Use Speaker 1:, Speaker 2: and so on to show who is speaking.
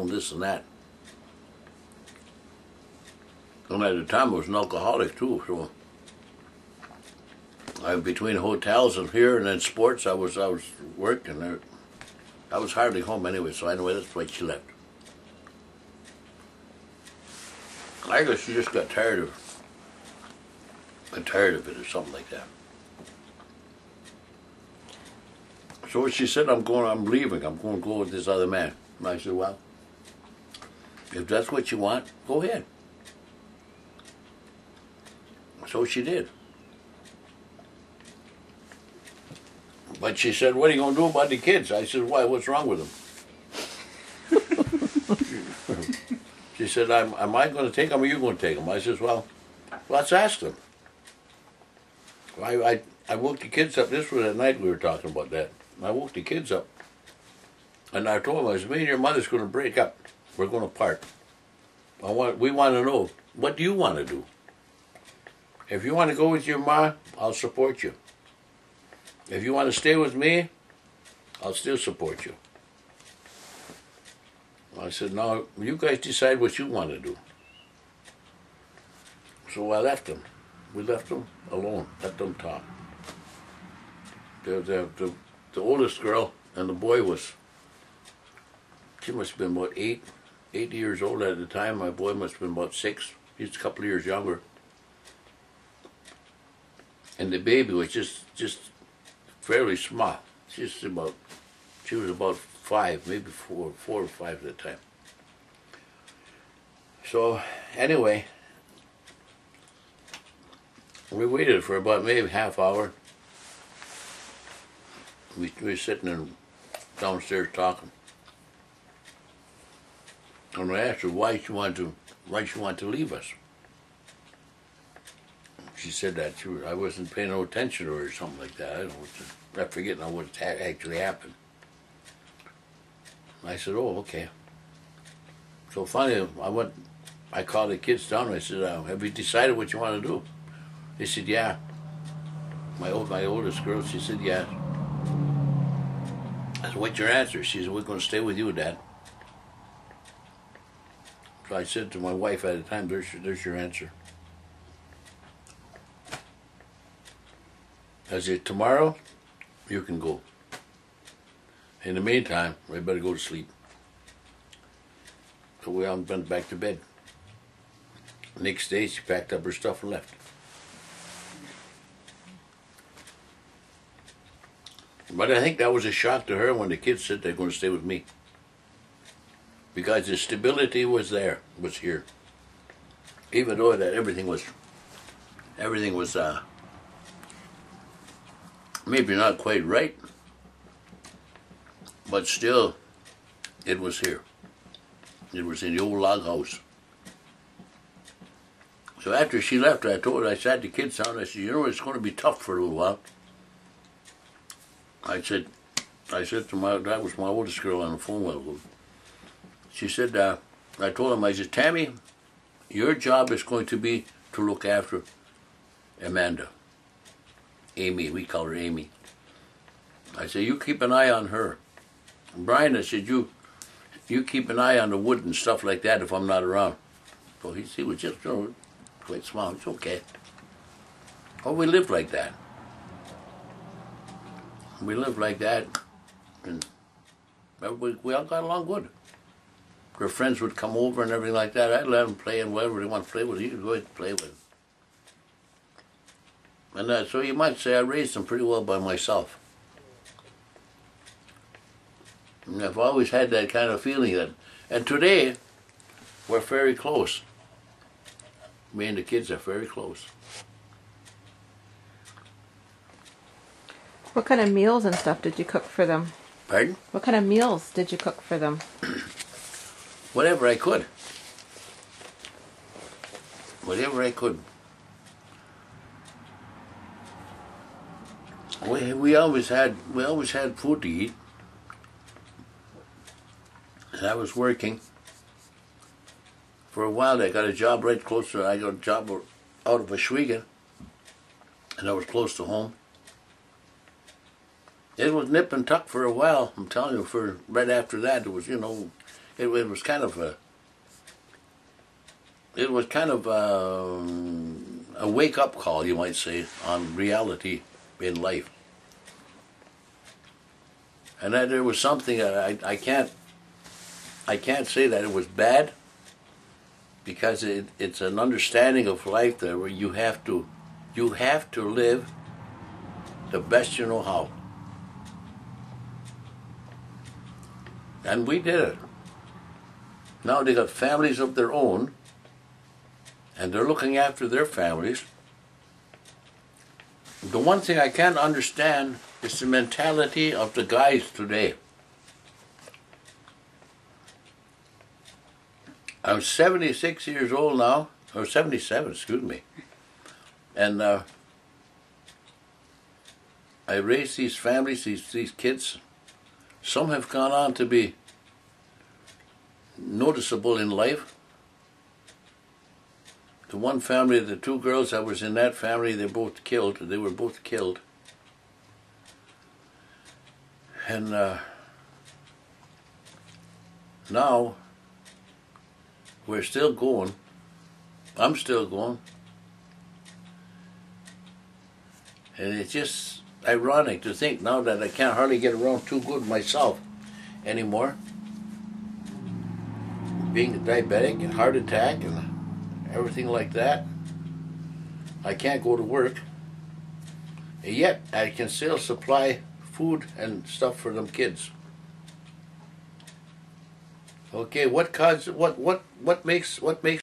Speaker 1: and this and that. And at the time I was an alcoholic too, so between hotels and here and then sports, I was working there. I was hardly home anyway, so anyway, that's why she left. I guess she just got tired of it or something like that. So she said, I'm leaving, I'm going to go with this other man. And I said, well, if that's what you want, go ahead. So she did. But she said, what are you going to do about the kids? I said, why, what's wrong with them? She said, am I going to take them or are you going to take them? I said, well, let's ask them. I woke the kids up. This was at night we were talking about that. I woke the kids up. And I told them, I said, me and your mother's going to break up. We're going to part. We want to know, what do you want to do? If you want to go with your ma, I'll support you. If you want to stay with me, I'll still support you. I said, no, you guys decide what you want to do. So I left them. We left them alone, let them talk. The oldest girl and the boy she must have been about 8 years old at the time. My boy must have been about 6. He's a couple of years younger. And the baby was just fairly small. She was about 5, maybe 4 or 5 at the time. So anyway, we waited for about maybe half hour. We were sitting downstairs talking. And I asked her why she wanted to leave us. She said that I wasn't paying no attention to her or something like that. I don't know. I'm forgetting what actually happened. I said, oh, okay. So finally, I called the kids down and I said, have you decided what you want to do? They said, yeah. My oldest girl, she said, yeah. I said, what's your answer? She said, we're going to stay with you, Dad. So I said to my wife at the time, there's your answer. I said, tomorrow, you can go. In the meantime, we better go to sleep. So we all went back to bed. Next day, she packed up her stuff and left. But I think that was a shock to her when the kids said they're going to stay with me. Because the stability was there, was here. Even though that everything was maybe not quite right, but still, it was here. It was in the old log house. So after she left, I sat the kids down, I said, you know, it's going to be tough for a little while. I said to that was my oldest girl on the phone with her. She said, I told him, I said, Tammy, your job is going to be to look after Amanda. Amy, we call her Amy. I said, you keep an eye on her. And Brian, I said, you keep an eye on the wood and stuff like that if I'm not around. So he was just, quite small. It's okay. Oh, we lived like that. We lived like that, and we all got along good. Their friends would come over and everything like that. I'd let them play and whatever they want to play with, you could go ahead and play with. And so you might say I raised them pretty well by myself. And I've always had that kind of feeling that, and today, we're very close. Me and the kids are very close.
Speaker 2: What kind of meals and stuff did you cook for them?
Speaker 1: Pardon?
Speaker 2: What kind of meals did you cook for them?
Speaker 1: Whatever I could. Whatever I could. We always had food to eat. And I was working. For a while I got a job right close to, I got a job out of Oswego. And I was close to home. It was nip and tuck for a while, I'm telling you, right after that, it was, it was kind of a wake-up call, you might say, on reality in life. And that there was something I can't say that it was bad, because it's an understanding of life there where you have to live the best you know how. And we did it. Now they got families of their own, and they're looking after their families. The one thing I can't understand is the mentality of the guys today. I'm 76 years old now, or 77, excuse me. And I raised these families, these kids. Some have gone on to be noticeable in life. The one family, the two girls that was in that family, they were both killed. And now we're still going. I'm still going. And it's just ironic to think now that I can't hardly get around too good myself anymore. Being a diabetic and heart attack and everything like that. I can't go to work. And yet I can still supply food and stuff for them kids. Okay, what makes